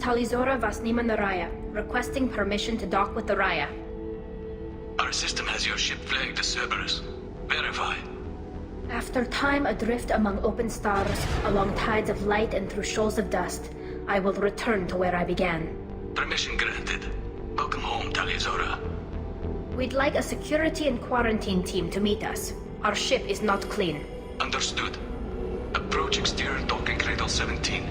Talizora Vasnima Naraya, requesting permission to dock with the Raya. Our system has your ship flagged as Cerberus. Verify. After time adrift among open stars, along tides of light and through shoals of dust, I will return to where I began. Permission granted. Welcome home, Talizora. We'd like a security and quarantine team to meet us. Our ship is not clean. Understood. Approach exterior docking cradle 17.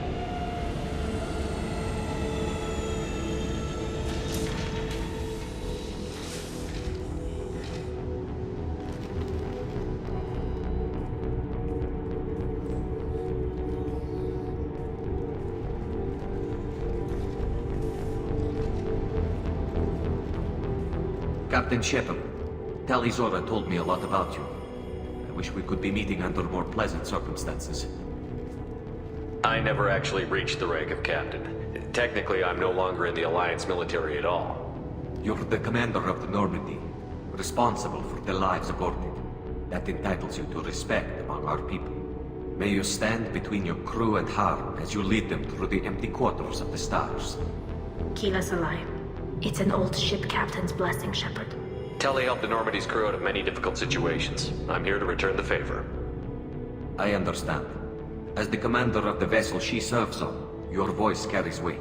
Captain Shepard, Talizora told me a lot about you. I wish we could be meeting under more pleasant circumstances. I never actually reached the rank of captain. Technically, I'm no longer in the Alliance military at all. You're the commander of the Normandy, responsible for the lives aborted. That entitles you to respect among our people. May you stand between your crew and harm as you lead them through the empty quarters of the stars. Keep us alive. It's an old ship captain's blessing, Shepard. Tali helped the Normandy's crew out of many difficult situations. I'm here to return the favor. I understand. As the commander of the vessel she serves on, your voice carries weight.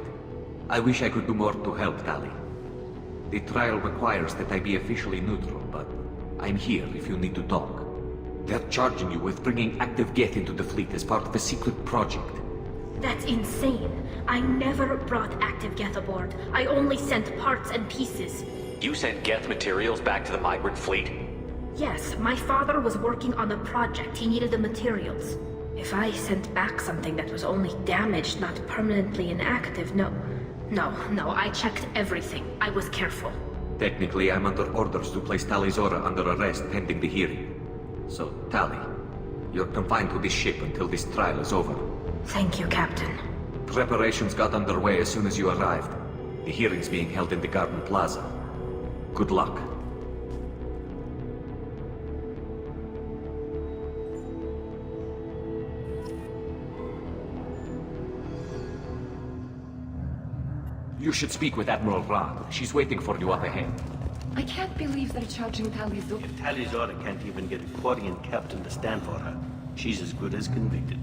I wish I could do more to help Tali. The trial requires that I be officially neutral, but I'm here if you need to talk. They're charging you with bringing active Geth into the fleet as part of a secret project. That's insane. I never brought active Geth aboard. I only sent parts and pieces. You sent Geth materials back to the migrant fleet? Yes, my father was working on a project. He needed the materials. If I sent back something that was only damaged, not permanently inactive, no, I checked everything. I was careful. Technically, I'm under orders to place Talizora under arrest pending the hearing. So, Tali, you're confined to this ship until this trial is over. Thank you, Captain. Preparations got underway as soon as you arrived. The hearing's being held in the Garden Plaza. Good luck. You should speak with Admiral Rad. She's waiting for you up ahead. I can't believe they're charging Talizora. If Talizora can't even get a Quarian captain to stand for her, she's as good as convicted.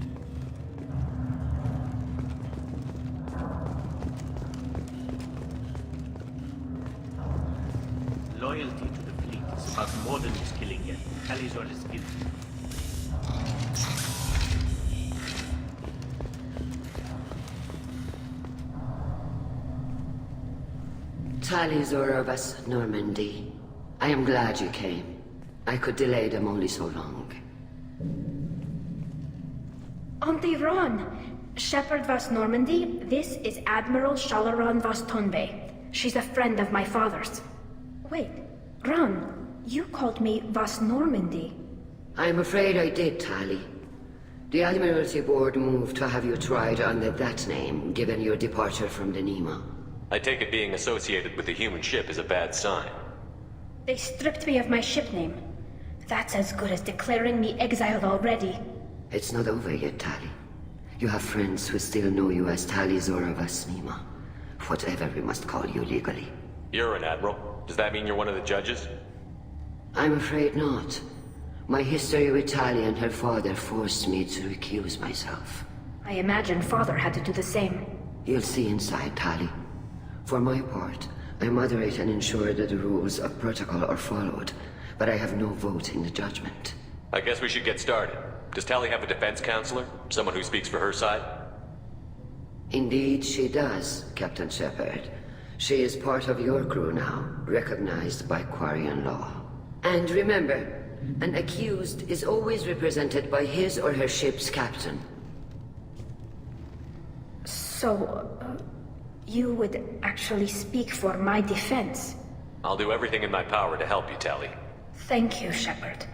Loyalty to the fleet is about more than just killing it. Talizora's guilty. Talizora of us, Normandy. I am glad you came. I could delay them only so long. Auntie Ron! Shepard Vas Normandy, this is Admiral Shalaran Vas Tonbe. She's a friend of my father's. Wait, Ron, you called me Vas Normandy. I'm afraid I did, Tali. The Admiralty Board moved to have you tried under that name, given your departure from the Nima. I take it being associated with a human ship is a bad sign. They stripped me of my ship name. That's as good as declaring me exiled already. It's not over yet, Tali. You have friends who still know you as Talizora Vas Nima. Whatever we must call you legally. You're an admiral. Does that mean you're one of the judges? I'm afraid not. My history with Tali and her father forced me to recuse myself. I imagine father had to do the same. You'll see inside, Tali. For my part, I moderate and ensure that the rules of protocol are followed, but I have no vote in the judgment. I guess we should get started. Does Tali have a defense counselor? Someone who speaks for her side? Indeed she does, Captain Shepard. She is part of your crew now, recognized by Quarian law. And remember, an accused is always represented by his or her ship's captain. So, you would actually speak for my defense? I'll do everything in my power to help you, Tali. Thank you, Shepard.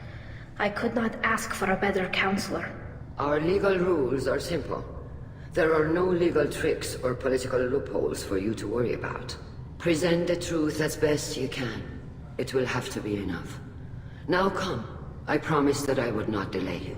I could not ask for a better counselor. Our legal rules are simple. There are no legal tricks or political loopholes for you to worry about. Present the truth as best you can. It will have to be enough. Now come. I promised that I would not delay you.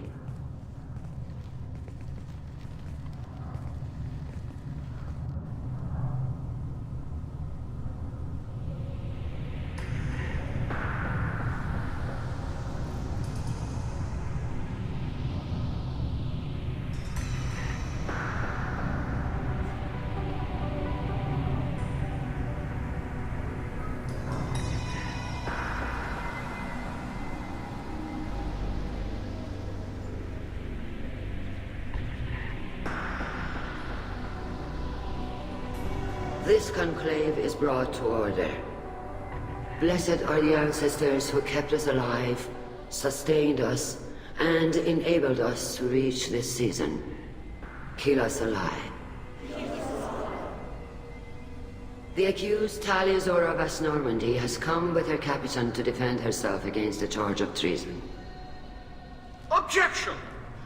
This conclave is brought to order. Blessed are the ancestors who kept us alive, sustained us, and enabled us to reach this season. Keep us alive. The accused Tali Zora of Normandy has come with her captain to defend herself against a charge of treason. Objection!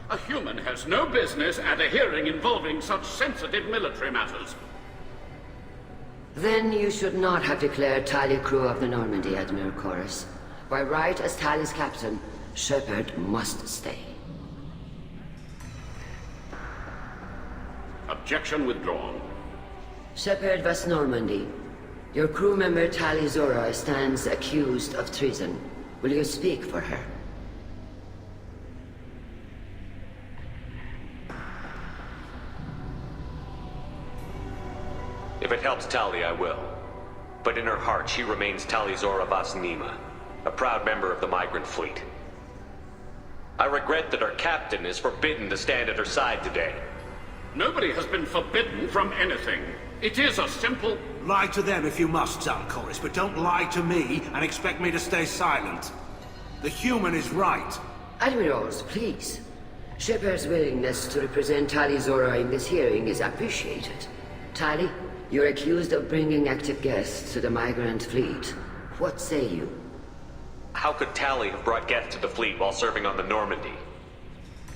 A human has no business at a hearing involving such sensitive military matters. Then you should not have declared Tali crew of the Normandy, Admiral Chorus. By right as Tali's captain, Shepard must stay. Objection withdrawn. Shepard was Normandy. Your crew member Tali Zora stands accused of treason. Will you speak for her? If it helps Tali, I will. But in her heart, she remains Tali Zora Vas Nima, a proud member of the migrant fleet. I regret that our captain is forbidden to stand at her side today. Nobody has been forbidden from anything. It is a simple... Lie to them if you must, Chorus, but don't lie to me and expect me to stay silent. The human is right. Admirals, please. Shepard's willingness to represent Tali Zora in this hearing is appreciated. Tali, you're accused of bringing active guests to the migrant fleet. What say you? How could Tali have brought Geth to the fleet while serving on the Normandy?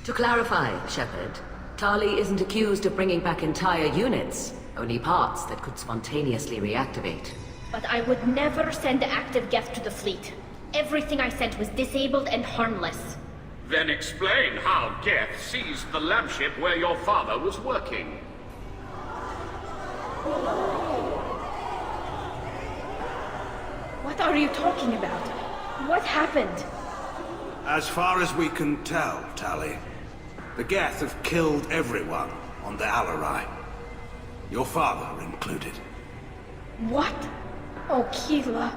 To clarify, Shepard, Tali isn't accused of bringing back entire units, only parts that could spontaneously reactivate. But I would never send active Geth to the fleet. Everything I sent was disabled and harmless. Then explain how Geth seized the lab ship where your father was working. What are you talking about? What happened? As far as we can tell, Tali, the Geth have killed everyone on the Alarai. Your father included. What? Oh, Keela.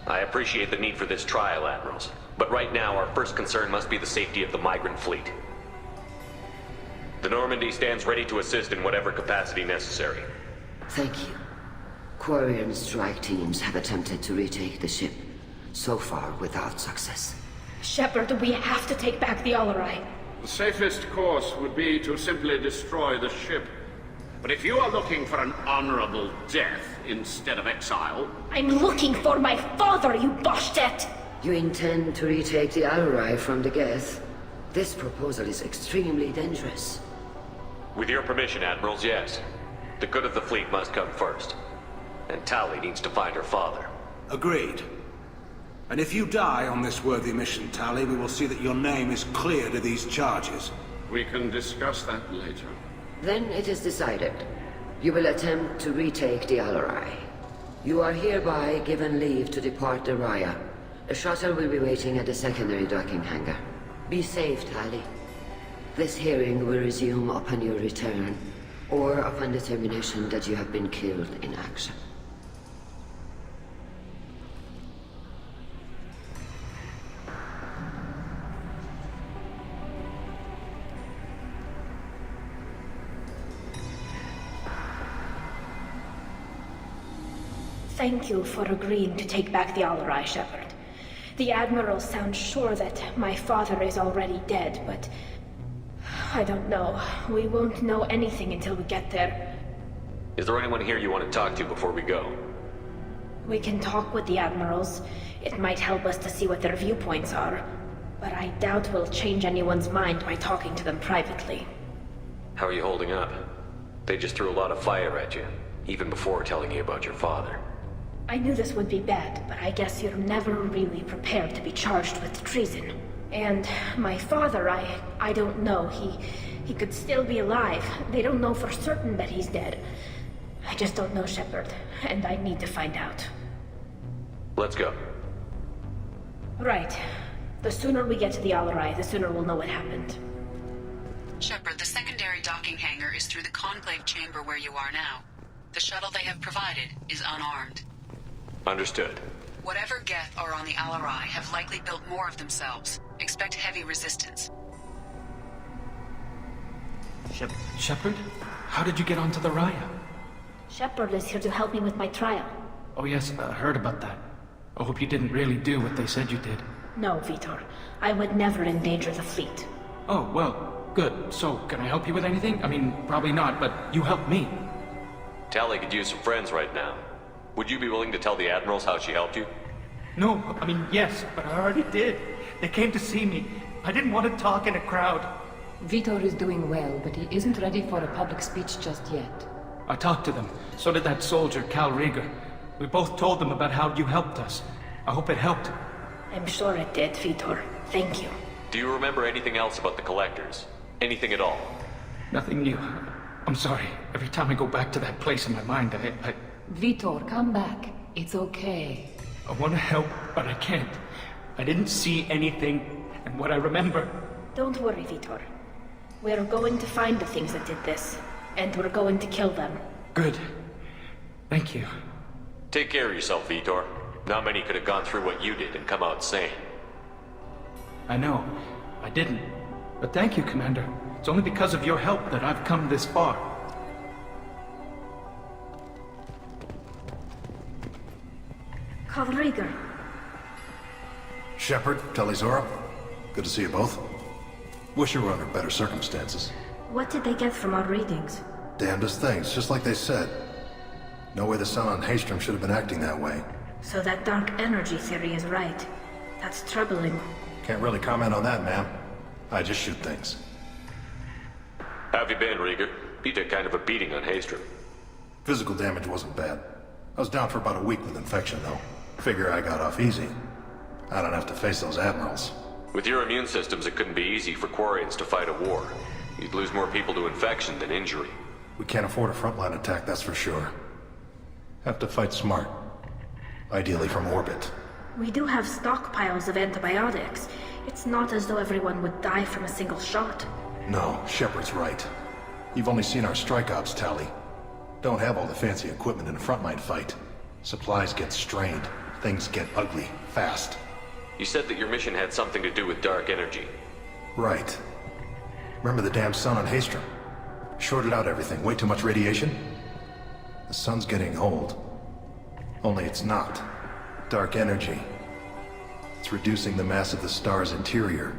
I appreciate the need for this trial, Admirals. But right now, our first concern must be the safety of the migrant fleet. The Normandy stands ready to assist in whatever capacity necessary. Thank you. Quarian strike teams have attempted to retake the ship, so far without success. Shepard, we have to take back the Alarai. The safest course would be to simply destroy the ship. But if you are looking for an honorable death instead of exile... I'm looking for my father, you Boshtet! You intend to retake the Alarai from the Geth? This proposal is extremely dangerous. With your permission, Admirals, yes. The good of the fleet must come first. And Tali needs to find her father. Agreed. And if you die on this worthy mission, Tali, we will see that your name is cleared of these charges. We can discuss that later. Then it is decided. You will attempt to retake the Alarai. You are hereby given leave to depart the Raya. A shuttle will be waiting at the secondary docking hangar. Be safe, Tali. This hearing will resume upon your return, or upon determination that you have been killed in action. Thank you for agreeing to take back the Alarai, Shepard. The Admirals sound sure that my father is already dead, but... I don't know. We won't know anything until we get there. Is there anyone here you want to talk to before we go? We can talk with the Admirals. It might help us to see what their viewpoints are. But I doubt we'll change anyone's mind by talking to them privately. How are you holding up? They just threw a lot of fire at you, even before telling you about your father. I knew this would be bad, but I guess you're never really prepared to be charged with treason. And my father, I don't know. He could still be alive. They don't know for certain that he's dead. I just don't know, Shepard, and I need to find out. Let's go. Right. The sooner we get to the Alarai, the sooner we'll know what happened. Shepard, the secondary docking hangar is through the conclave chamber where you are now. The shuttle they have provided is unarmed. Understood. Whatever Geth are on the Alarai have likely built more of themselves. Expect heavy resistance. Shepard? How did you get onto the Raya? Shepard is here to help me with my trial. Oh yes, I heard about that. I hope you didn't really do what they said you did. No, Vitor. I would never endanger the fleet. Oh, well, good. So, can I help you with anything? I mean, probably not, but you helped me. Tali could use some friends right now. Would you be willing to tell the Admirals how she helped you? No, I mean, yes, but I already did. They came to see me. I didn't want to talk in a crowd. Vitor is doing well, but he isn't ready for a public speech just yet. I talked to them. So did that soldier, Cal Rieger. We both told them about how you helped us. I hope it helped. I'm sure it did, Vitor. Thank you. Do you remember anything else about the Collectors? Anything at all? Nothing new. I'm sorry. Every time I go back to that place in my mind, I... Vitor, come back. It's okay. I want to help, but I can't. I didn't see anything, and what I remember... Don't worry, Vitor. We're going to find the things that did this, and we're going to kill them. Good. Thank you. Take care of yourself, Vitor. Not many could have gone through what you did and come out sane. I know. I didn't. But thank you, Commander. It's only because of your help that I've come this far. Cal Rieger. Shepard, Talizora. Good to see you both. Wish you were under better circumstances. What did they get from our readings? Damnedest things, just like they said. No way the sun on Haystrom should have been acting that way. So that dark energy theory is right. That's troubling. Can't really comment on that, ma'am. I just shoot things. How have you been, Rieger? You took kind of a beating on Haystrom. Physical damage wasn't bad. I was down for about a week with infection, though. Figure I got off easy. I don't have to face those admirals. With your immune systems, it couldn't be easy for Quarians to fight a war. You'd lose more people to infection than injury. We can't afford a frontline attack, that's for sure. Have to fight smart. Ideally from orbit. We do have stockpiles of antibiotics. It's not as though everyone would die from a single shot. No, Shepard's right. You've only seen our strike ops, Tali. Don't have all the fancy equipment in a frontline fight. Supplies get strained. Things get ugly, fast. You said that your mission had something to do with dark energy. Right. Remember the damn sun on Haystrom? Shorted out everything. Way too much radiation? The sun's getting old. Only it's not. Dark energy. It's reducing the mass of the star's interior.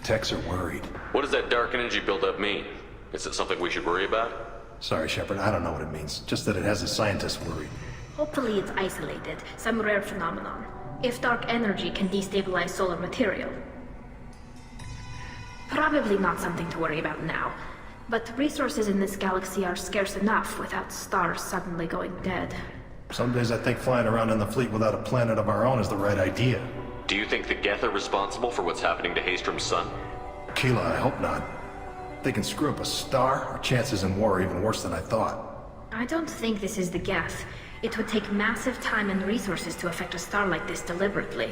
Techs are worried. What does that dark energy buildup mean? Is it something we should worry about? Sorry, Shepard, I don't know what it means. Just that it has the scientists worried. Hopefully it's isolated, some rare phenomenon. If dark energy can destabilize solar material. Probably not something to worry about now. But resources in this galaxy are scarce enough without stars suddenly going dead. Some days I think flying around in the fleet without a planet of our own is the right idea. Do you think the Geth are responsible for what's happening to Haystrom's sun? Keela, I hope not. If they can screw up a star, our chances in war are even worse than I thought. I don't think this is the Geth. It would take massive time and resources to affect a star like this deliberately.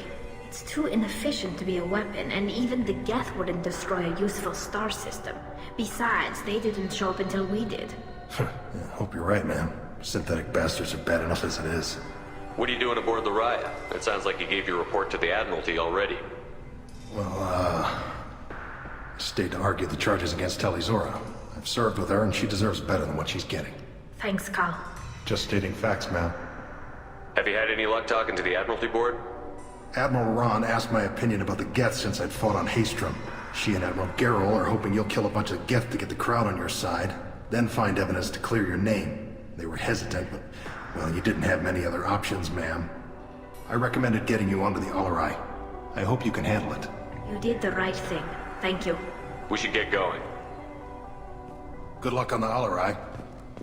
It's too inefficient to be a weapon, and even the Geth wouldn't destroy a useful star system. Besides, they didn't show up until we did. Yeah, hope you're right, man. Synthetic bastards are bad enough as it is. What are you doing aboard the Raya? It sounds like you gave your report to the Admiralty already. Well, I stayed to argue the charges against Talizora. I've served with her, and she deserves better than what she's getting. Thanks, Cal. Just stating facts, ma'am. Have you had any luck talking to the Admiralty board? Admiral Ron asked my opinion about the Geth since I'd fought on Haystrom. She and Admiral Garrel are hoping you'll kill a bunch of Geth to get the crowd on your side, then find evidence to clear your name. They were hesitant, but, well, you didn't have many other options, ma'am. I recommended getting you onto the Alarai. I hope you can handle it. You did the right thing. Thank you. We should get going. Good luck on the Alarai.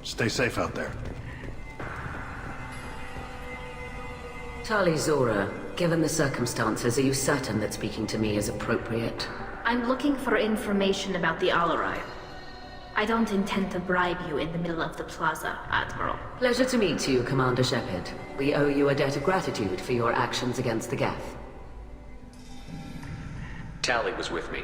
Stay safe out there. Talizora, given the circumstances, are you certain that speaking to me is appropriate? I'm looking for information about the Alarai. I don't intend to bribe you in the middle of the plaza, Admiral. Pleasure to meet you, Commander Shepard. We owe you a debt of gratitude for your actions against the Geth. Tali was with me.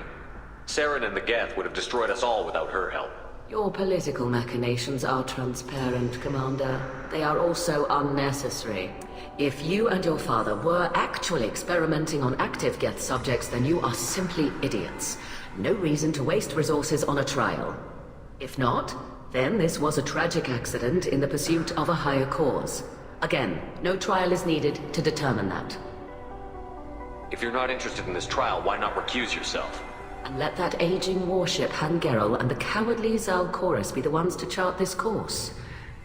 Saren and the Geth would have destroyed us all without her help. Your political machinations are transparent, Commander. They are also unnecessary. If you and your father were actually experimenting on active Geth subjects, then you are simply idiots. No reason to waste resources on a trial. If not, then this was a tragic accident in the pursuit of a higher cause. Again, no trial is needed to determine that. If you're not interested in this trial, why not recuse yourself? And let that aging warship Hangerel and the cowardly Zalcorus be the ones to chart this course?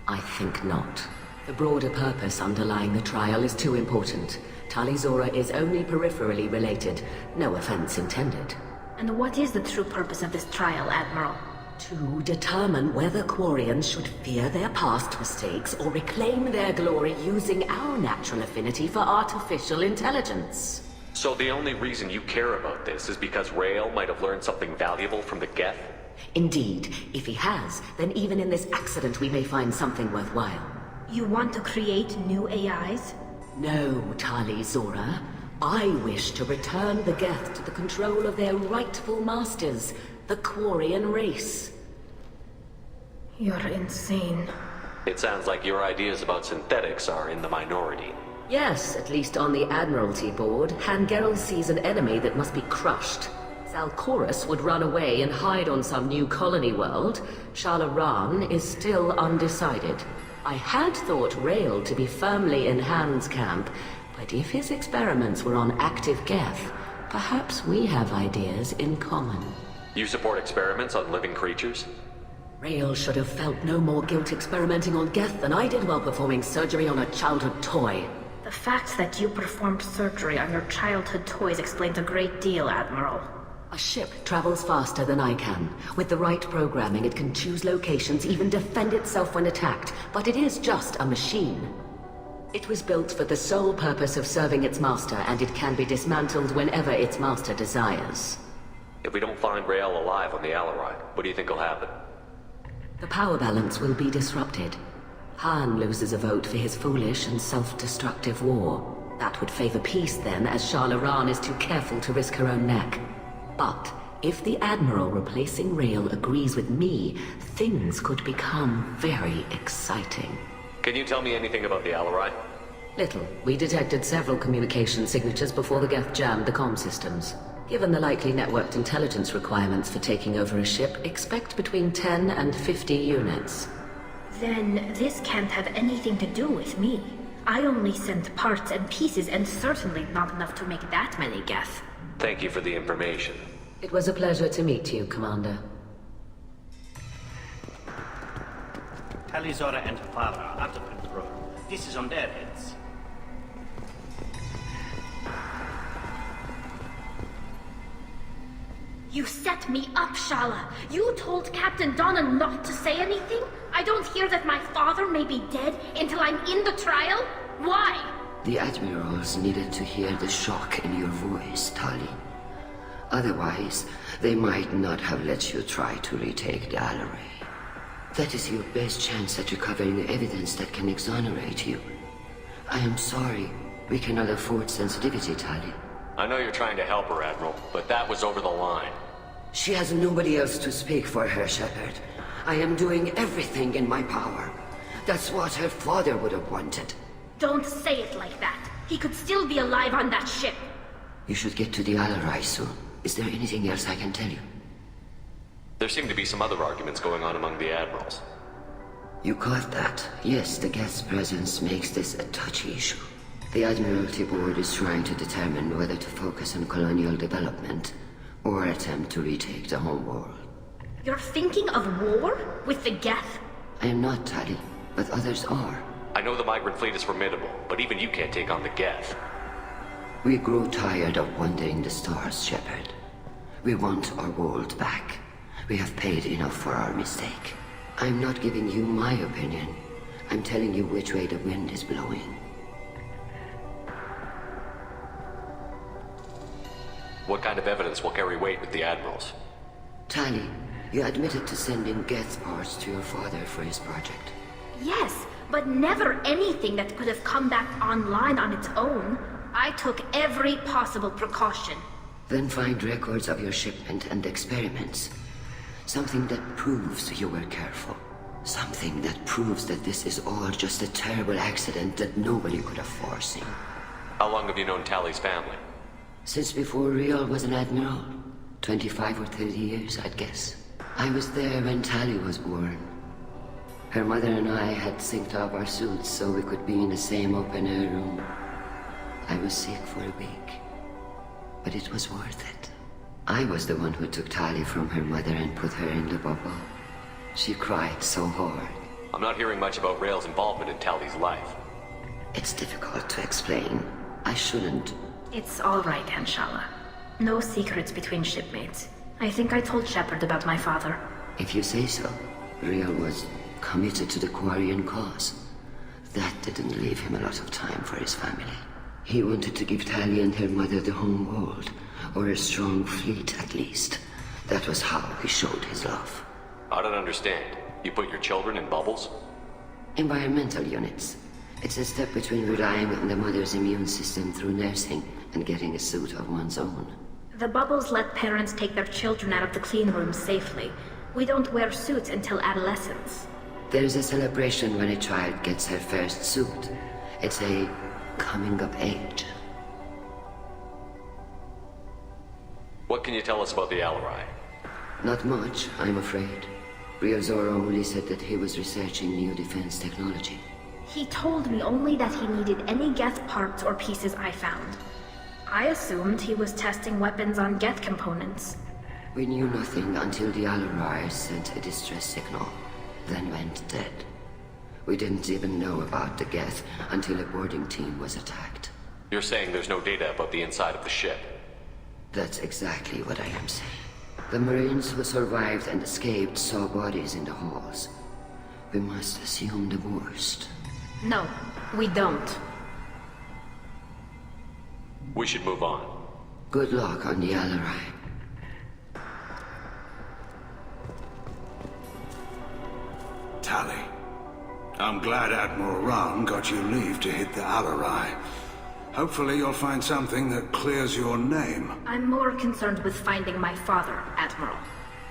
I think not. The broader purpose underlying the trial is too important. Tali Zora is only peripherally related. No offense intended. And what is the true purpose of this trial, Admiral? To determine whether Quarians should fear their past mistakes or reclaim their glory using our natural affinity for artificial intelligence. So the only reason you care about this is because Rael might have learned something valuable from the Geth? Indeed. If he has, then even in this accident we may find something worthwhile. You want to create new AIs? No, Tali Zora. I wish to return the Geth to the control of their rightful masters, the Quarian race. You're insane. It sounds like your ideas about synthetics are in the minority. Yes, at least on the Admiralty board, Hangerel sees an enemy that must be crushed. Zalcorus would run away and hide on some new colony world. Shalaran is still undecided. I had thought Rael to be firmly in Han's camp, but if his experiments were on active Geth, perhaps we have ideas in common. You support experiments on living creatures? Rael should have felt no more guilt experimenting on Geth than I did while performing surgery on a childhood toy. The fact that you performed surgery on your childhood toys explains a great deal, Admiral. A ship travels faster than I can. With the right programming, it can choose locations, even defend itself when attacked. But it is just a machine. It was built for the sole purpose of serving its master, and it can be dismantled whenever its master desires. If we don't find Rael alive on the Alarai, what do you think will happen? The power balance will be disrupted. Han loses a vote for his foolish and self-destructive war. That would favor peace then, as Shalaran is too careful to risk her own neck. But if the Admiral replacing Rael agrees with me, things could become very exciting. Can you tell me anything about the Alarai? Little. We detected several communication signatures before the Geth jammed the comm systems. Given the likely networked intelligence requirements for taking over a ship, expect between 10 and 50 units. Then this can't have anything to do with me. I only sent parts and pieces, and certainly not enough to make that many Geth. Thank you for the information. It was a pleasure to meet you, Commander. Tali Zora and her father are out of control. This is on their heads. You set me up, Shala. You told Captain Donna not to say anything? I don't hear that my father may be dead until I'm in the trial? Why? The Admirals needed to hear the shock in your voice, Tali. Otherwise, they might not have let you try to retake the Alarai. That is your best chance at recovering evidence that can exonerate you. I am sorry. We cannot afford sensitivity, Tali. I know you're trying to help her, Admiral, but that was over the line. She has nobody else to speak for her, Shepard. I am doing everything in my power. That's what her father would have wanted. Don't say it like that. He could still be alive on that ship. You should get to the Alarai soon. Is there anything else I can tell you? There seem to be some other arguments going on among the Admirals. You caught that? Yes, the Geth's presence makes this a touchy issue. The Admiralty Board is trying to determine whether to focus on colonial development or attempt to retake the home world. You're thinking of war? With the Geth? I am not, Tali, but others are. I know the migrant fleet is formidable, but even you can't take on the Geth. We grow tired of wandering the stars, Shepard. We want our world back. We have paid enough for our mistake. I'm not giving you my opinion. I'm telling you which way the wind is blowing. What kind of evidence will carry weight with the Admirals? Tali, you admitted to sending Geth parts to your father for his project. Yes, but never anything that could have come back online on its own. I took every possible precaution. Then find records of your shipment and experiments. Something that proves you were careful. Something that proves that this is all just a terrible accident that nobody could have foreseen. How long have you known Tali's family? Since before Rael was an admiral. 25 or 30 years, I'd guess. I was there when Tali was born. Her mother and I had synced up our suits so we could be in the same open-air room. I was sick for a week, but it was worth it. I was the one who took Tali from her mother and put her in the bubble. She cried so hard. I'm not hearing much about Rail's involvement in Tali's life. It's difficult to explain. I shouldn't. It's all right, Anshala. No secrets between shipmates. I think I told Shepard about my father. If you say so. Rail was committed to the Quarian cause. That didn't leave him a lot of time for his family. He wanted to give Tali and her mother the home world, or a strong fleet at least. That was how he showed his love. I don't understand. You put your children in bubbles? Environmental units. It's a step between relying on the mother's immune system through nursing and getting a suit of one's own. The bubbles let parents take their children out of the clean rooms safely. We don't wear suits until adolescence. There's a celebration when a child gets her first suit. It's a coming of age. What can you tell us about the Alarai? Not much, I'm afraid. Ryozora only said that he was researching new defense technology. He told me only that he needed any Geth parts or pieces I found. I assumed he was testing weapons on Geth components. We knew nothing until the Alarai sent a distress signal, then went dead. We didn't even know about the Geth until a boarding team was attacked. You're saying there's no data about the inside of the ship? That's exactly what I am saying. The Marines who survived and escaped saw bodies in the halls. We must assume the worst. No, we don't. We should move on. Good luck on the Alarai. Tali, I'm glad Admiral Rahn got you leave to hit the Alarai. Hopefully you'll find something that clears your name. I'm more concerned with finding my father, Admiral.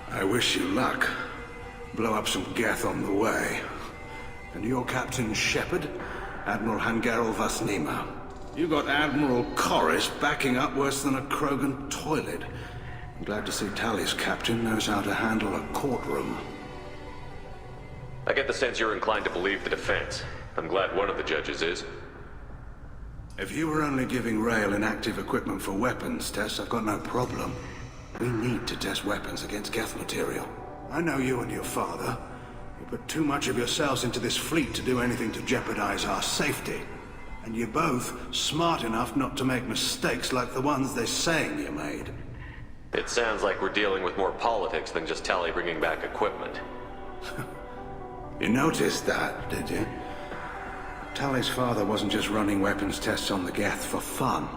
I wish you luck. Blow up some Geth on the way. And your Captain Shepard, Admiral Hangerel Vasnima. You got Admiral Corris backing up worse than a Krogan toilet. I'm glad to see Tali's captain knows how to handle a courtroom. I get the sense you're inclined to believe the defense. I'm glad one of the judges is. If you were only giving Rail inactive equipment for weapons tests, I've got no problem. We need to test weapons against Geth material. I know you and your father. You put too much of yourselves into this fleet to do anything to jeopardize our safety. And you're both smart enough not to make mistakes like the ones they're saying you made. It sounds like we're dealing with more politics than just Tali bringing back equipment. You noticed that, did you? Tali's father wasn't just running weapons tests on the Geth for fun.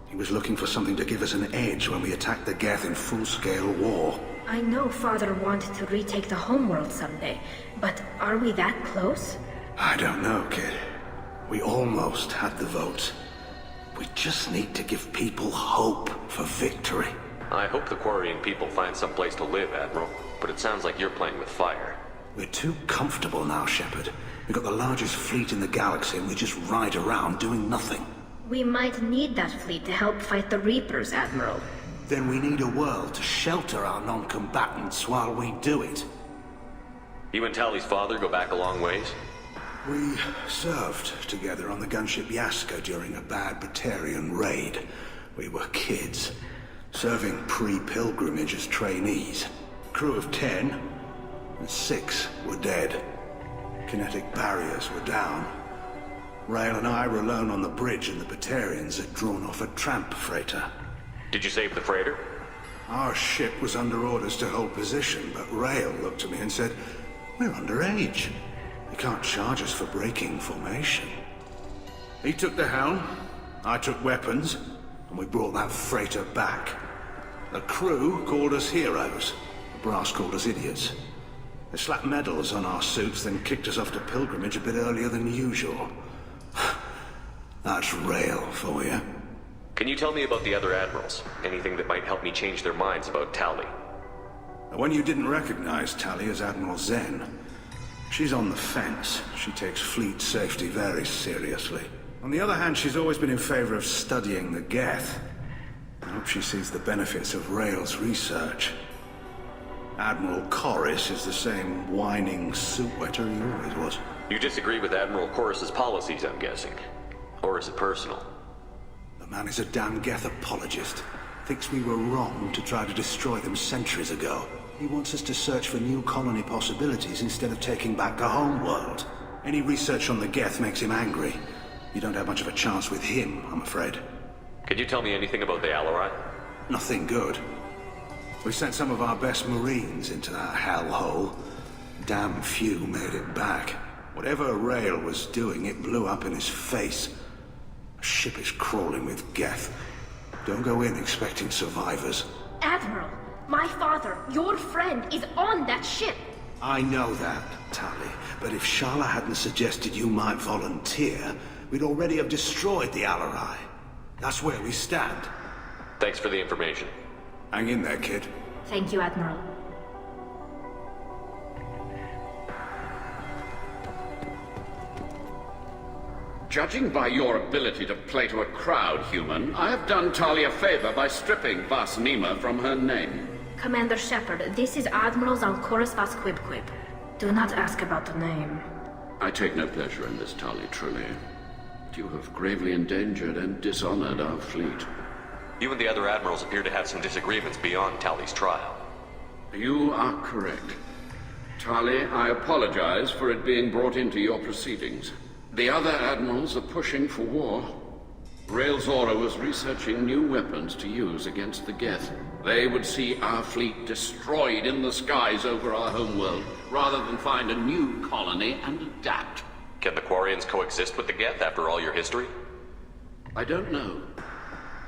He was looking for something to give us an edge when we attacked the Geth in full-scale war. I know Father wanted to retake the homeworld someday, but are we that close? I don't know, kid. We almost had the vote. We just need to give people hope for victory. I hope the Quarian people find some place to live, Admiral, but it sounds like you're playing with fire. We're too comfortable now, Shepard. We've got the largest fleet in the galaxy and we just ride around doing nothing. We might need that fleet to help fight the Reapers, Admiral. Then we need a world to shelter our non-combatants while we do it. You and Tali's father go back a long ways? We served together on the gunship Yaska during a bad Batarian raid. We were kids, serving pre-pilgrimage as trainees. Crew of 10, and 6 were dead. Kinetic barriers were down. Rail and I were alone on the bridge and the Batarians had drawn off a tramp freighter. Did you save the freighter? Our ship was under orders to hold position, but Rail looked at me and said, "We're underage. You can't charge us for breaking formation." He took the helm, I took weapons, and we brought that freighter back. The crew called us heroes. The brass called us idiots. They slapped medals on our suits, then kicked us off to pilgrimage a bit earlier than usual. That's Rail for you. Can you tell me about the other admirals? Anything that might help me change their minds about Tali? When you didn't recognize Tali as Admiral Zen, she's on the fence. She takes fleet safety very seriously. On the other hand, she's always been in favor of studying the Geth. I hope she sees the benefits of Rail's research. Admiral Corris is the same whining soot-wetter he always was. You disagree with Admiral Corris's policies, I'm guessing. Or is it personal? The man is a damn Geth apologist. Thinks we were wrong to try to destroy them centuries ago. He wants us to search for new colony possibilities instead of taking back the homeworld. Any research on the Geth makes him angry. You don't have much of a chance with him, I'm afraid. Can you tell me anything about the Alarai? Nothing good. We sent some of our best Marines into that hellhole. Damn few made it back. Whatever Rail was doing, it blew up in his face. A ship is crawling with Geth. Don't go in expecting survivors. Admiral, my father, your friend, is on that ship. I know that, Tali, but if Shala hadn't suggested you might volunteer, we'd already have destroyed the Alarai. That's where we stand. Thanks for the information. Hang in there, kid. Thank you, Admiral. Judging by your ability to play to a crowd, human, I have done Tali a favor by stripping Vas Nima from her name. Commander Shepard, this is Admiral Zalkoris Vas Quib. Do not ask about the name. I take no pleasure in this, Tali, truly. But you have gravely endangered and dishonored our fleet. You and the other admirals appear to have some disagreements beyond Tali's trial. You are correct. Tali, I apologize for it being brought into your proceedings. The other admirals are pushing for war. Rail Zora was researching new weapons to use against the Geth. They would see our fleet destroyed in the skies over our homeworld, rather than find a new colony and adapt. Can the Quarians coexist with the Geth after all your history? I don't know.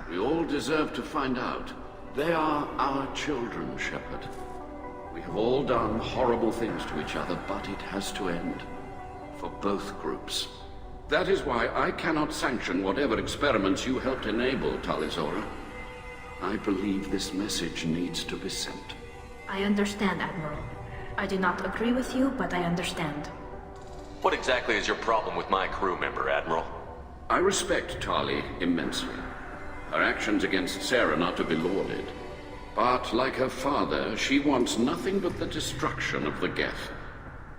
We all deserve to find out. They are our children, Shepard. We have all done horrible things to each other, but it has to end. For both groups. That is why I cannot sanction whatever experiments you helped enable, Tali Zora. I believe this message needs to be sent. I understand, Admiral. I do not agree with you, but I understand. What exactly is your problem with my crew member, Admiral? I respect Tali immensely. Her actions against Sarah are not to be lauded. But like her father, she wants nothing but the destruction of the Geth.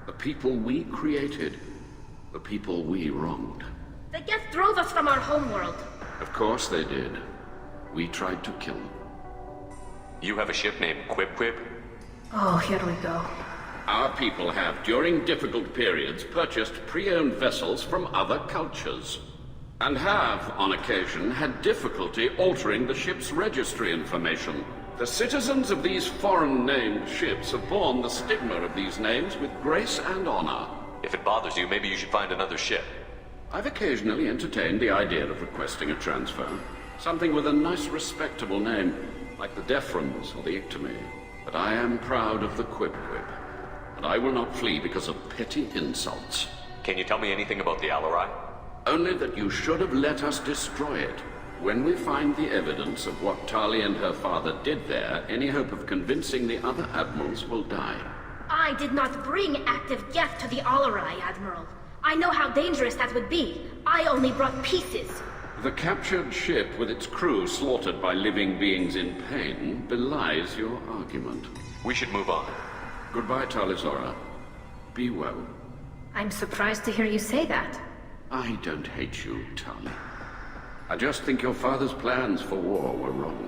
The people we created. The people we wronged. The Geth drove us from our homeworld. Of course they did. We tried to kill them. You have a ship named Quib? Oh, here we go. Our people have, during difficult periods, purchased pre-owned vessels from other cultures. And have, on occasion, had difficulty altering the ship's registry information. The citizens of these foreign-named ships have borne the stigma of these names with grace and honor. If it bothers you, maybe you should find another ship. I've occasionally entertained the idea of requesting a transfer. Something with a nice, respectable name, like the Defrons or the Ictomy. But I am proud of the Quib. And I will not flee because of petty insults. Can you tell me anything about the Alarai? Only that you should have let us destroy it. When we find the evidence of what Tali and her father did there, any hope of convincing the other admirals will die. I did not bring active Geth to the Alarai, Admiral. I know how dangerous that would be. I only brought pieces. The captured ship with its crew slaughtered by living beings in pain belies your argument. We should move on. Goodbye, Tali Zora. Be well. I'm surprised to hear you say that. I don't hate you, Tali. I just think your father's plans for war were wrong.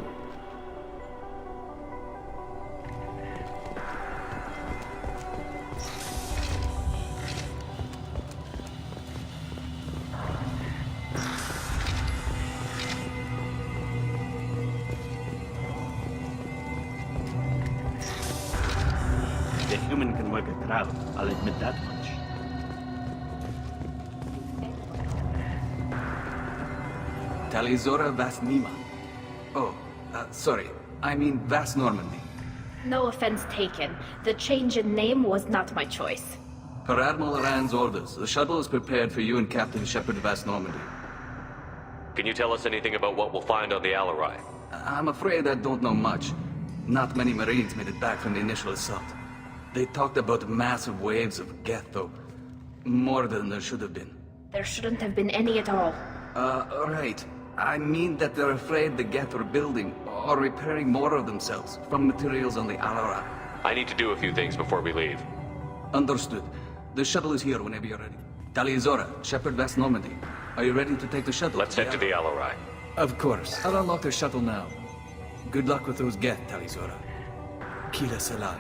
The human can work a crowd, I'll admit that much. Tali Zora Vas Nima. Oh, sorry. I mean Vas Normandy. No offense taken. The change in name was not my choice. Per Admiral Rand's orders, the shuttle is prepared for you and Captain Shepard Vas Normandy. Can you tell us anything about what we'll find on the Alarai? I'm afraid I don't know much. Not many Marines made it back from the initial assault. They talked about massive waves of Geth, though. More than there should have been. There shouldn't have been any at all. Right. I mean that they're afraid the Geth are building or repairing more of themselves from materials on the Alara. I need to do a few things before we leave. Understood. The shuttle is here whenever you're ready. Tali Zora, Shepard West Normandy. Are you ready to take the shuttle? Let's head to the Alarai. Of course. I'll unlock the shuttle now. Good luck with those Geth, Tali Zora. Kila Salai.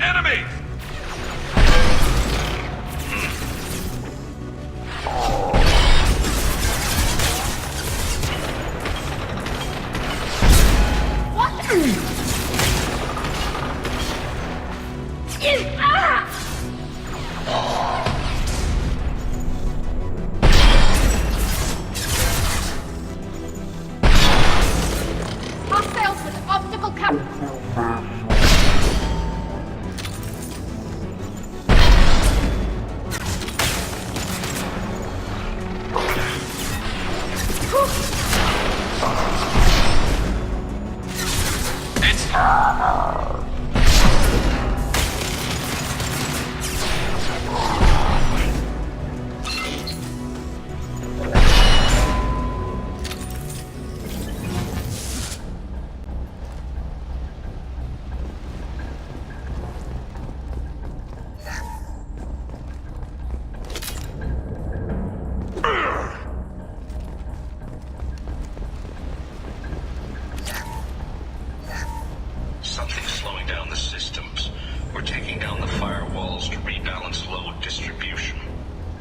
Enemy! Hostiles with optical Something's slowing down the systems. We're taking down the firewalls to rebalance load distribution.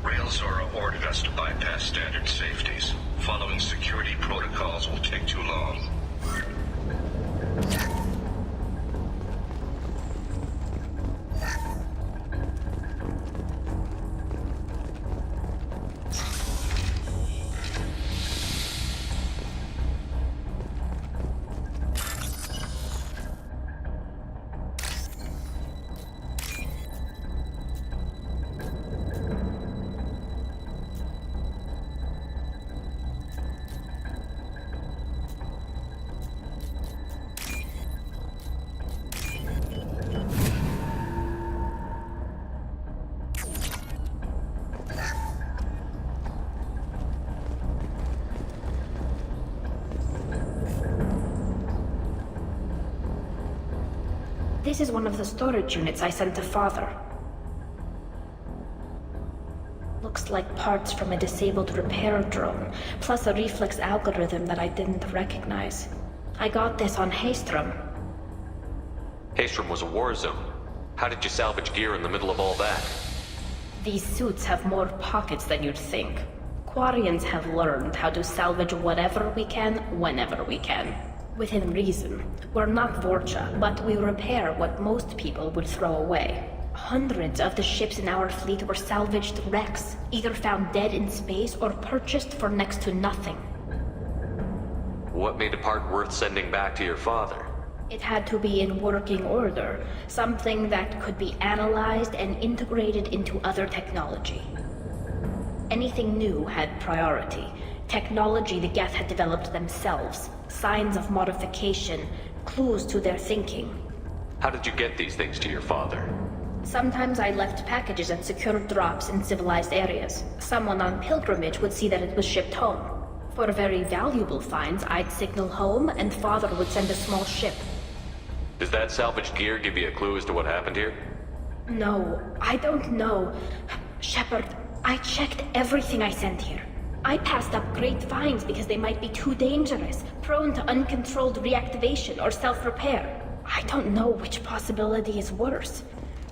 Railzora ordered us to bypass standard safeties. Following security protocols will take too long. This is one of the storage units I sent to Father. Looks like parts from a disabled repair drone, plus a reflex algorithm that I didn't recognize. I got this on Haystrom. Haystrom was a war zone. How did you salvage gear in the middle of all that? These suits have more pockets than you'd think. Quarians have learned how to salvage whatever we can, whenever we can. Within reason. We're not Vorcha, but we repair what most people would throw away. Hundreds of the ships in our fleet were salvaged wrecks, either found dead in space or purchased for next to nothing. What made a part worth sending back to your father? It had to be in working order, something that could be analyzed and integrated into other technology. Anything new had priority. Technology the Geth had developed themselves, signs of modification, clues to their thinking. How did you get these things to your father? Sometimes I left packages at secure drops in civilized areas. Someone on pilgrimage would see that it was shipped home. For very valuable finds, I'd signal home and Father would send a small ship. Does that salvaged gear give you a clue as to what happened here? No, I don't know. Shepard, I checked everything I sent here. I passed up great finds because they might be too dangerous, prone to uncontrolled reactivation or self-repair. I don't know which possibility is worse.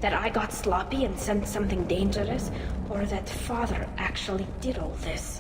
That I got sloppy and sent something dangerous, or that Father actually did all this.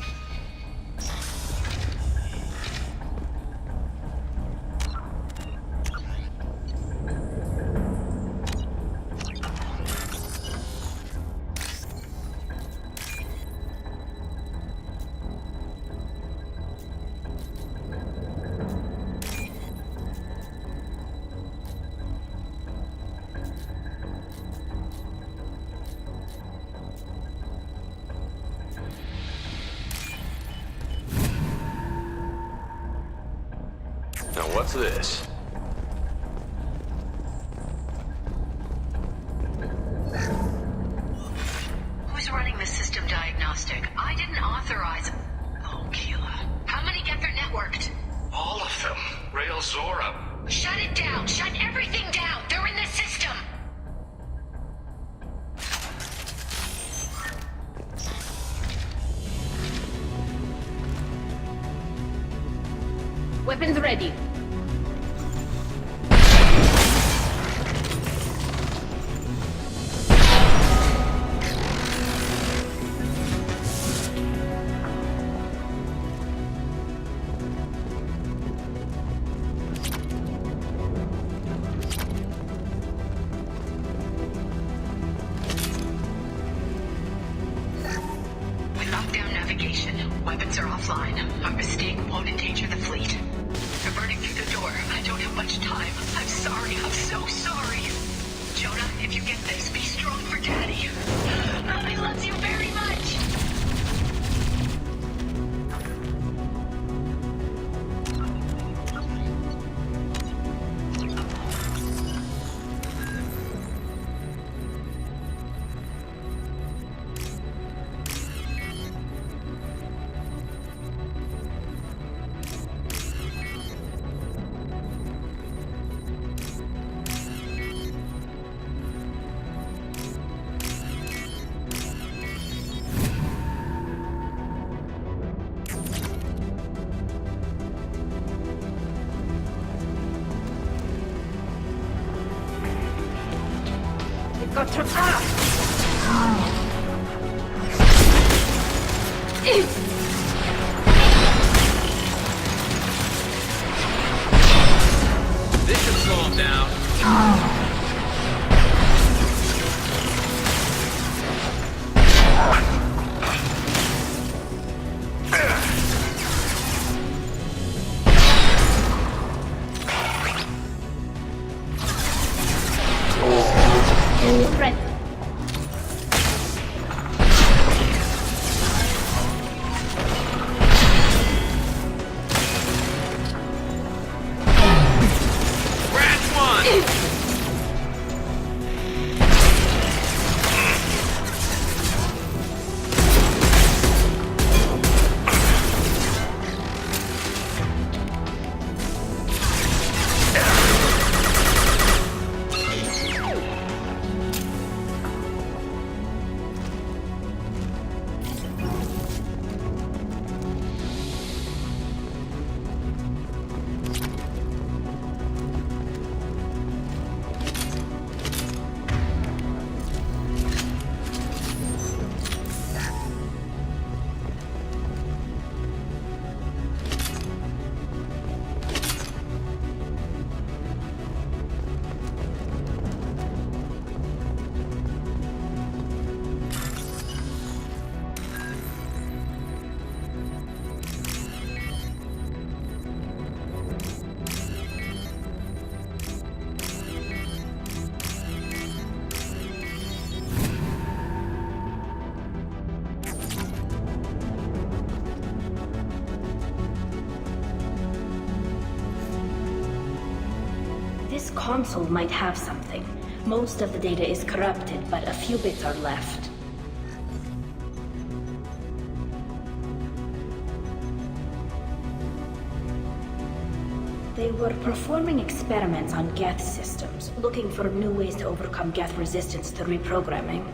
Now what's this? Who's running the system diagnostic? I didn't authorize... Oh, Keela. How many get their networked? All of them. Rail Zora. Shut it down! Shut everything down! They're in the system! Weapons ready. We locked down navigation. Weapons are offline. Our mistake won't endanger the fleet. They're burning through the door. I don't have much time. I'm sorry. I'm so sorry. Jonah, if you get this, be strong for Daddy. I love you very much. Got to pass! This should slow him down. Friend. This console might have something. Most of the data is corrupted, but a few bits are left. They were performing experiments on Geth systems, looking for new ways to overcome Geth resistance to reprogramming.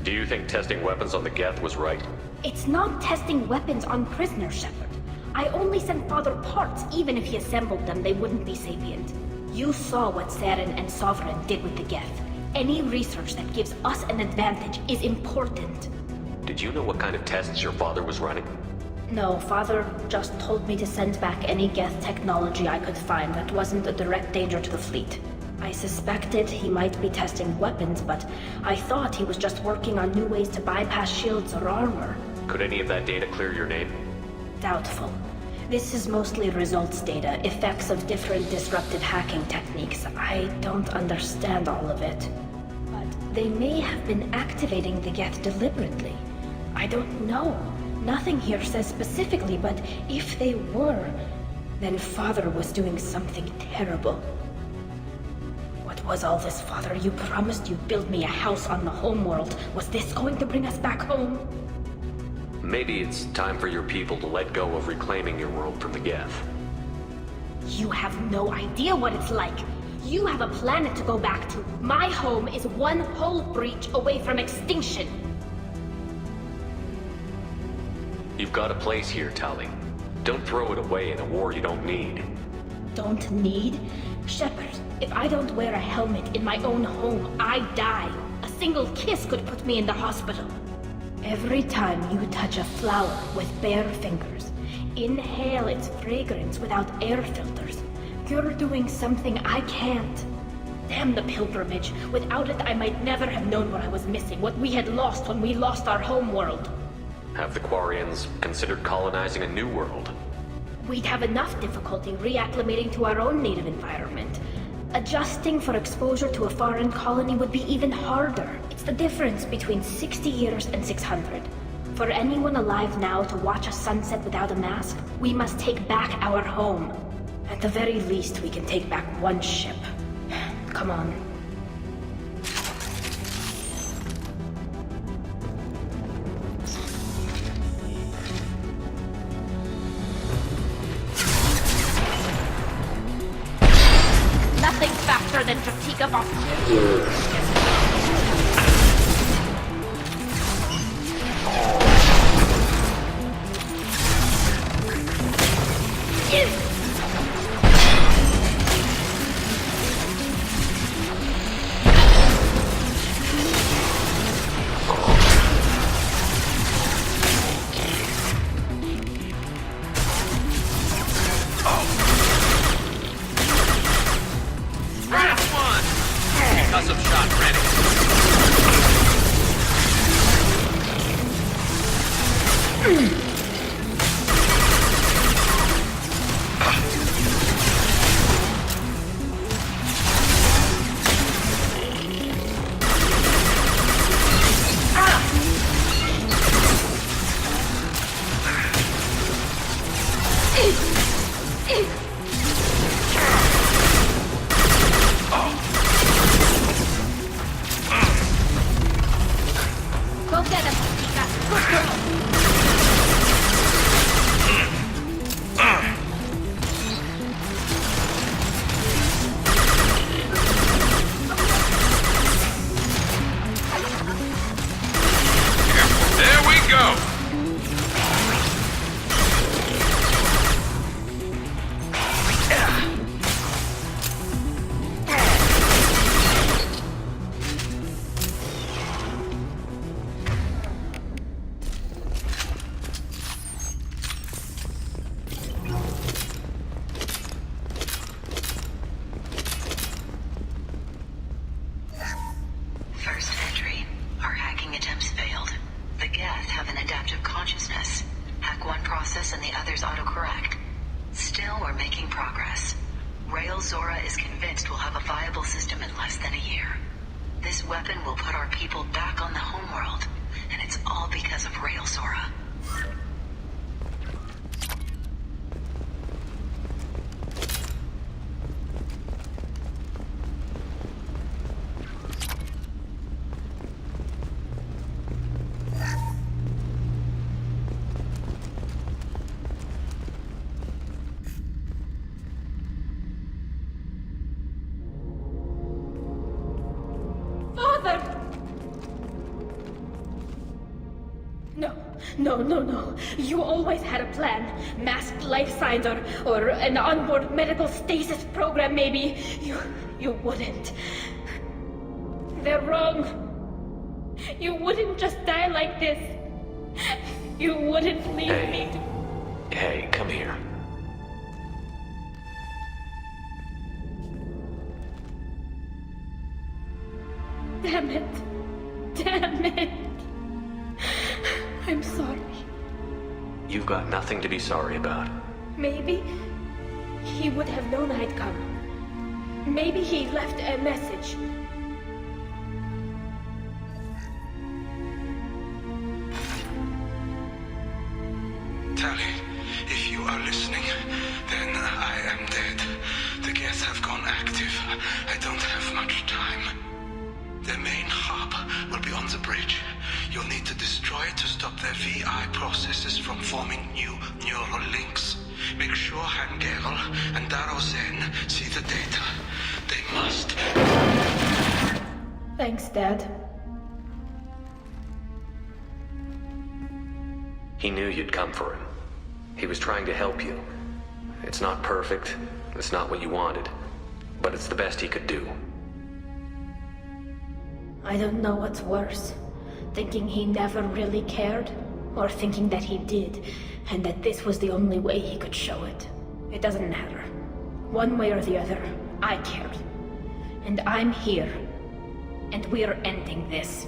Do you think testing weapons on the Geth was right? It's not testing weapons on prisoners, Shepard. I only sent Father parts. Even if he assembled them, they wouldn't be sapient. You saw what Saren and Sovereign did with the Geth. Any research that gives us an advantage is important. Did you know what kind of tests your father was running? No, Father just told me to send back any Geth technology I could find that wasn't a direct danger to the fleet. I suspected he might be testing weapons, but I thought he was just working on new ways to bypass shields or armor. Could any of that data clear your name? Doubtful. This is mostly results data, effects of different disruptive hacking techniques. I don't understand all of it. But they may have been activating the Geth deliberately. I don't know. Nothing here says specifically, but if they were, Then Father was doing something terrible. What was all this, Father? You promised you'd build me a house on the homeworld. Was this going to bring us back home? Maybe it's time for your people to let go of reclaiming your world from the Geth. You have no idea what it's like. You have a planet to go back to. My home is one hull breach away from extinction. You've got a place here, Tali. Don't throw it away in a war you don't need. Don't need? Shepard, if I don't wear a helmet in my own home, I die. A single kiss could put me in the hospital. Every time you touch a flower with bare fingers, inhale its fragrance without air filters, you're doing something I can't. Damn the pilgrimage. Without it, I might never have known what I was missing, what we had lost when we lost our home world. Have the Quarians considered colonizing a new world? We'd have enough difficulty reacclimating to our own native environment. Adjusting for exposure to a foreign colony would be even harder. It's the difference between 60 years and 600. For anyone alive now to watch a sunset without a mask, we must take back our home. At the very least, we can take back one ship. Come on. Nothing faster than Jatika Boss. No. You always had a plan. Masked life signs or an onboard medical stasis program, maybe. You wouldn't. They're wrong. You wouldn't just die like this. You wouldn't leave me. Hey, come here. Damn it. I'm sorry. You've got nothing to be sorry about. Maybe he would have known I'd come. Maybe he left a message. Tali, if you are listening, then I don't have much time. The main hub will be on the bridge. You'll need to destroy it to stop their VI processes from forming new neural links. Make sure Hangerl and Darozen see the data. They must. Thanks, Dad. He knew you'd come for him. He was trying to help you. It's not perfect. It's not what you wanted. But it's the best he could do. I don't know what's worse. Thinking he never really cared, or thinking that he did, and that this was the only way he could show it. It doesn't matter. One way or the other, I cared. And I'm here. And we're ending this.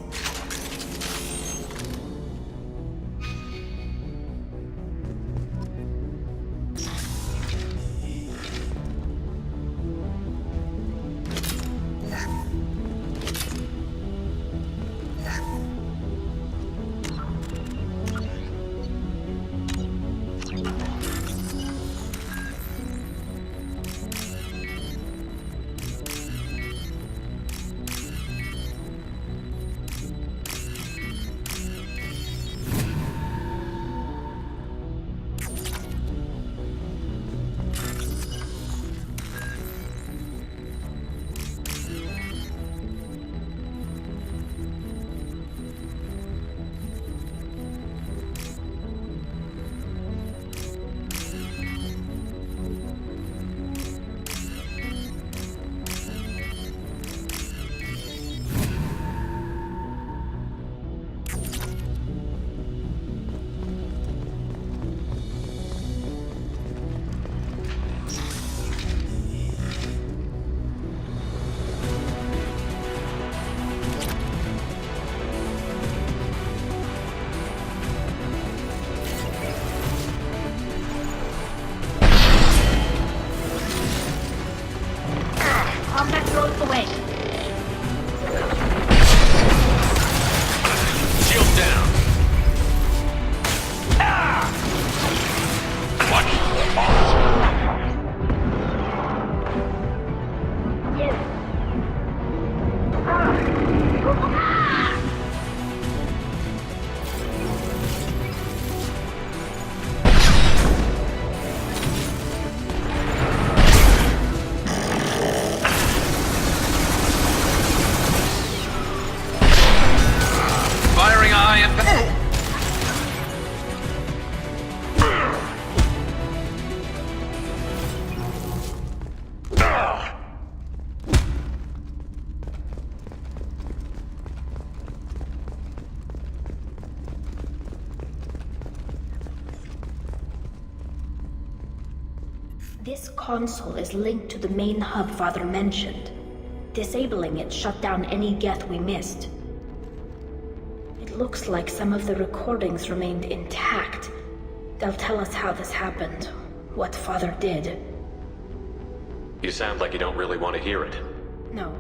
This console is linked to the main hub Father mentioned. Disabling it shut down any Geth we missed. It looks like some of the recordings remained intact. They'll tell us how this happened, what Father did. You sound like you don't really want to hear it. No.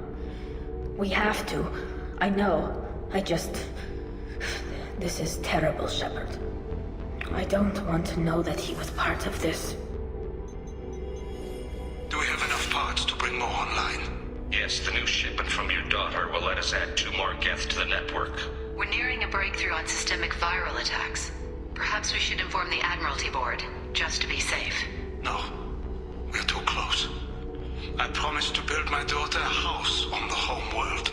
We have to. I know. This is terrible, Shepard. I don't want to know that he was part of this. Do we have enough parts to bring more online? Yes, the new shipment from your daughter will let us add 2 more Geth to the network. We're nearing a breakthrough on systemic viral attacks. Perhaps we should inform the Admiralty Board, just to be safe. No. We're too close. I promised to build my daughter a house on the home world.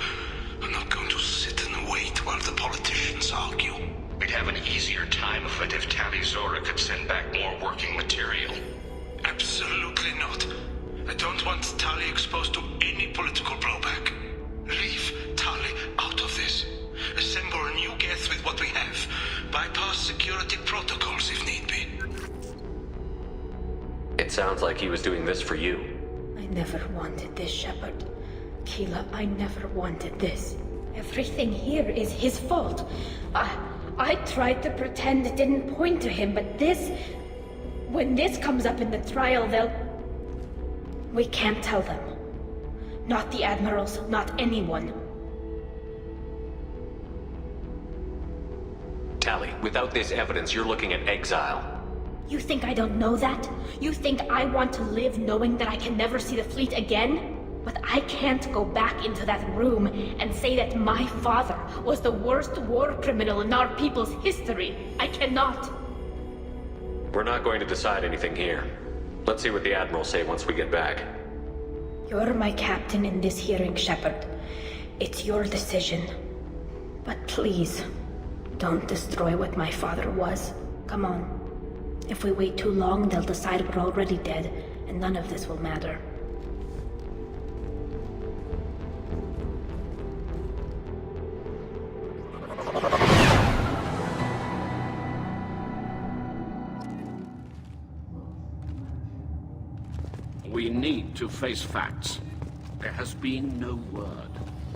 I'm not going to sit and wait while the politicians argue. We'd have an easier time of it if Tali Zora could send back more working material. Absolutely not. I don't want Tali exposed to any political blowback. Leave Tali out of this. Assemble a new Geth with what we have. Bypass security protocols if need be. It sounds like he was doing this for you. I never wanted this, Shepard. Keela, I never wanted this. Everything here is his fault. I tried to pretend it didn't point to him, but this... When this comes up in the trial, they'll... We can't tell them. Not the Admirals, not anyone. Tali, without this evidence, you're looking at exile. You think I don't know that? You think I want to live knowing that I can never see the fleet again? But I can't go back into that room and say that my father was the worst war criminal in our people's history. I cannot. We're not going to decide anything here. Let's see what the Admiral say once we get back. You're my captain in this hearing, Shepard. It's your decision. But please, don't destroy what my father was. Come on. If we wait too long, they'll decide we're already dead, and none of this will matter. We need to face facts. There has been no word.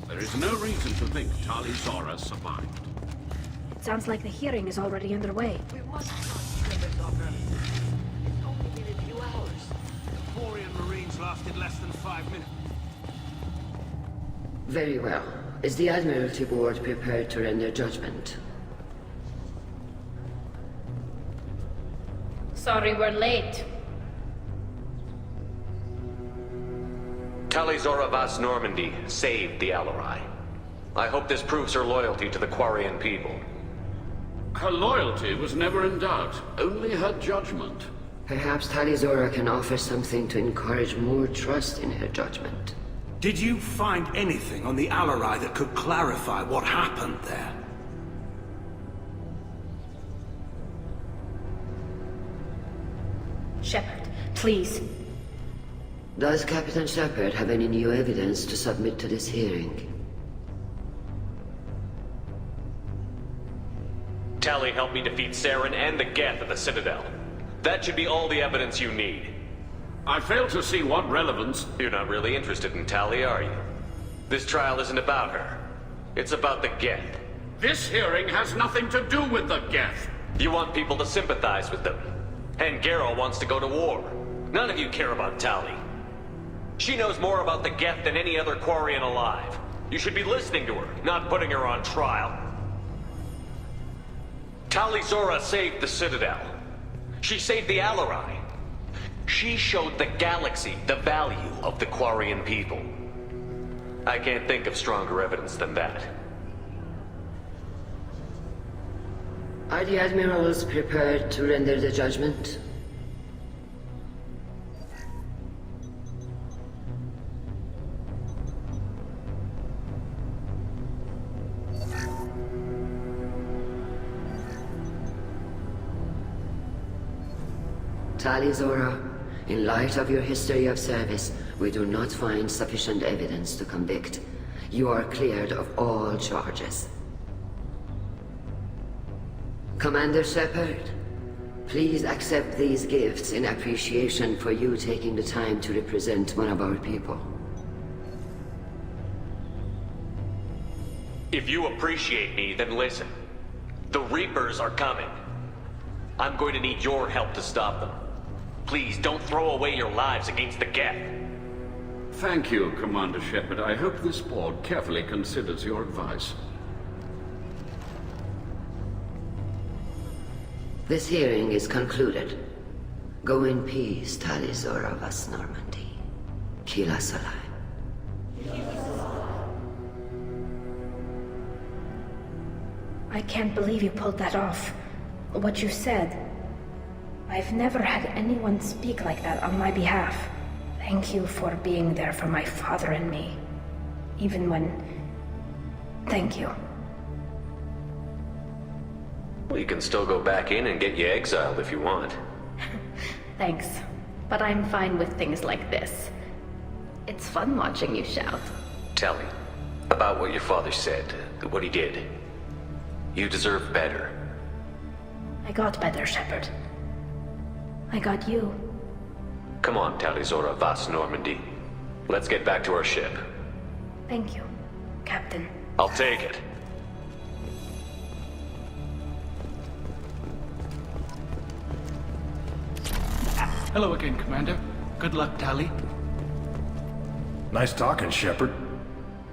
There is no reason to think Tali Zora survived. It sounds like the hearing is already underway. We must not skip it, Doctor. It's only been a few hours. The Quarian Marines lasted less than 5 minutes. Very well. Is the Admiralty Board prepared to render judgment? Sorry we're late. Tali Zora Vas Normandy saved the Alarai. I hope this proves her loyalty to the Quarian people. Her loyalty was never in doubt, only her judgment. Perhaps Tali Zora can offer something to encourage more trust in her judgment. Did you find anything on the Alarai that could clarify what happened there? Shepard, please. Does Captain Shepard have any new evidence to submit to this hearing? Tali helped me defeat Saren and the Geth at the Citadel. That should be all the evidence you need. I fail to see what relevance... You're not really interested in Tali, are you? This trial isn't about her. It's about the Geth. This hearing has nothing to do with the Geth. You want people to sympathize with them. And Geralt wants to go to war. None of you care about Tali. She knows more about the Geth than any other Quarian alive. You should be listening to her, not putting her on trial. Tali Zora saved the Citadel. She saved the Alarai. She showed the galaxy the value of the Quarian people. I can't think of stronger evidence than that. Are the Admirals prepared to render the judgment? Tali Zora, in light of your history of service, we do not find sufficient evidence to convict. You are cleared of all charges. Commander Shepard, please accept these gifts in appreciation for you taking the time to represent one of our people. If you appreciate me, then listen. The Reapers are coming. I'm going to need your help to stop them. Please, don't throw away your lives against the Geth. Thank you, Commander Shepard. I hope this board carefully considers your advice. This hearing is concluded. Go in peace, Tali Zora Vas Normandy. Kila Salai. I can't believe you pulled that off. What you said. I've never had anyone speak like that on my behalf. Thank you for being there for my father and me. Even when... Thank you. We can still go back in and get you exiled if you want. Thanks. But I'm fine with things like this. It's fun watching you shout. Tell me about what your father said, what he did. You deserve better. I got better, Shepard. I got you. Come on, Tali Zora Vas Normandy. Let's get back to our ship. Thank you, Captain. I'll take it. Hello again, Commander. Good luck, Tali. Nice talking, Shepard.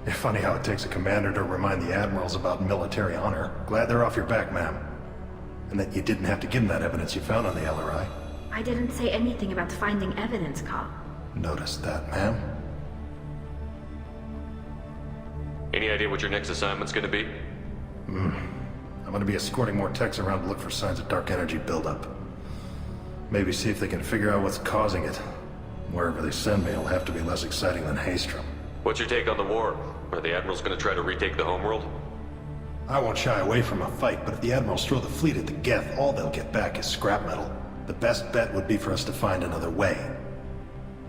Funny how it takes a commander to remind the admirals about military honor. Glad they're off your back, ma'am. And that you didn't have to give them that evidence you found on the LRI. I didn't say anything about finding evidence, Carl. Noticed that, ma'am. Any idea what your next assignment's gonna be? I'm gonna be escorting more techs around to look for signs of dark energy buildup. Maybe see if they can figure out what's causing it. Wherever they send me, it'll have to be less exciting than Haystrom. What's your take on the war? Are the Admirals gonna try to retake the homeworld? I won't shy away from a fight, but if the Admirals throw the fleet at the Geth, all they'll get back is scrap metal. The best bet would be for us to find another way.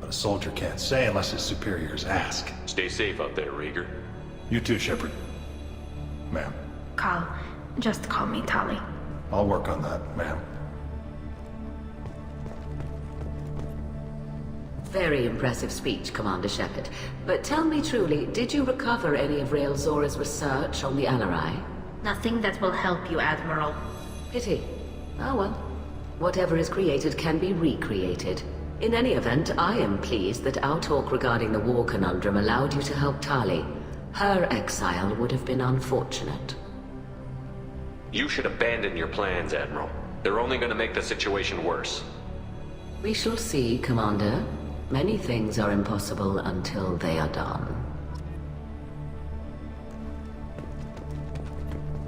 But a soldier can't say unless his superiors ask. Stay safe out there, Rieger. You too, Shepard. Ma'am. Cal, just call me Tali. I'll work on that, ma'am. Very impressive speech, Commander Shepard. But tell me truly, did you recover any of Rael Zora's research on the Alarai? Nothing that will help you, Admiral. Pity. Oh well. Whatever is created can be recreated. In any event, I am pleased that our talk regarding the war conundrum allowed you to help Tali. Her exile would have been unfortunate. You should abandon your plans, Admiral. They're only gonna make the situation worse. We shall see, Commander. Many things are impossible until they are done.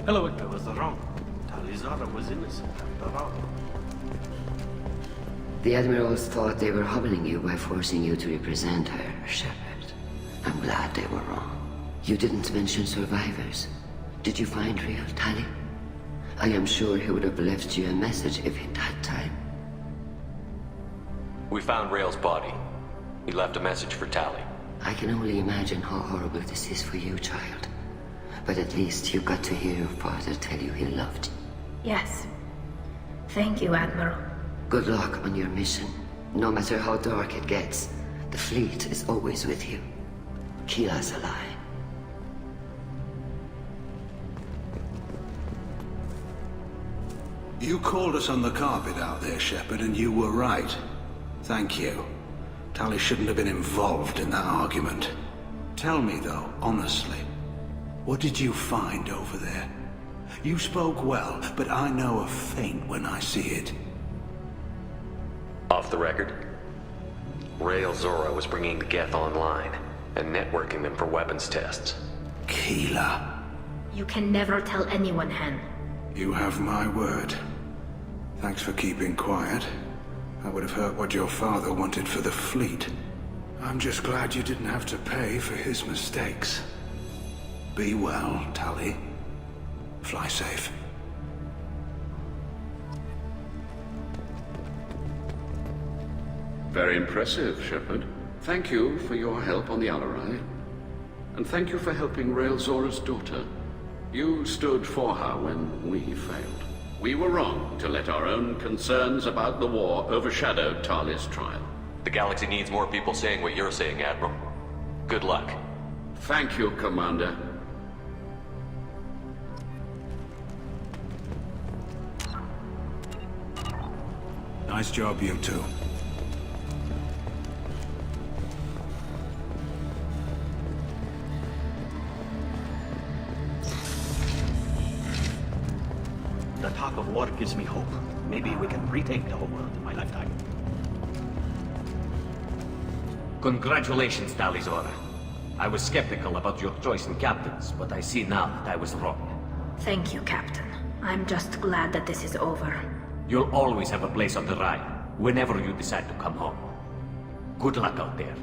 Hello. I was wrong. Tali Zora was innocent after all. The Admirals thought they were humbling you by forcing you to represent her, Shepard. I'm glad they were wrong. You didn't mention survivors. Did you find real Tali? I am sure he would have left you a message if he'd had time. We found Rael's body. He left a message for Tali. I can only imagine how horrible this is for you, child. But at least you got to hear your father tell you he loved you. Yes. Thank you, Admiral. Good luck on your mission. No matter how dark it gets, the fleet is always with you. Keela's alive. You called us on the carpet out there, Shepard, and you were right. Thank you. Tali shouldn't have been involved in that argument. Tell me, though, honestly, what did you find over there? You spoke well, but I know a feint when I see it. Off the record, Rael Zora was bringing the Geth online and networking them for weapons tests. Keela. You can never tell anyone, Hen. You have my word. Thanks for keeping quiet. That would have hurt what your father wanted for the fleet. I'm just glad you didn't have to pay for his mistakes. Be well, Tali. Fly safe. Very impressive, Shepard. Thank you for your help on the Alarai. And thank you for helping Rael Zora's daughter. You stood for her when we failed. We were wrong to let our own concerns about the war overshadow Tali's trial. The galaxy needs more people saying what you're saying, Admiral. Good luck. Thank you, Commander. Nice job, you two. The talk of war gives me hope. Maybe we can retake the whole world in my lifetime. Congratulations, Tali Zora. I was skeptical about your choice in captains, but I see now that I was wrong. Thank you, Captain. I'm just glad that this is over. You'll always have a place on the ride, whenever you decide to come home. Good luck out there.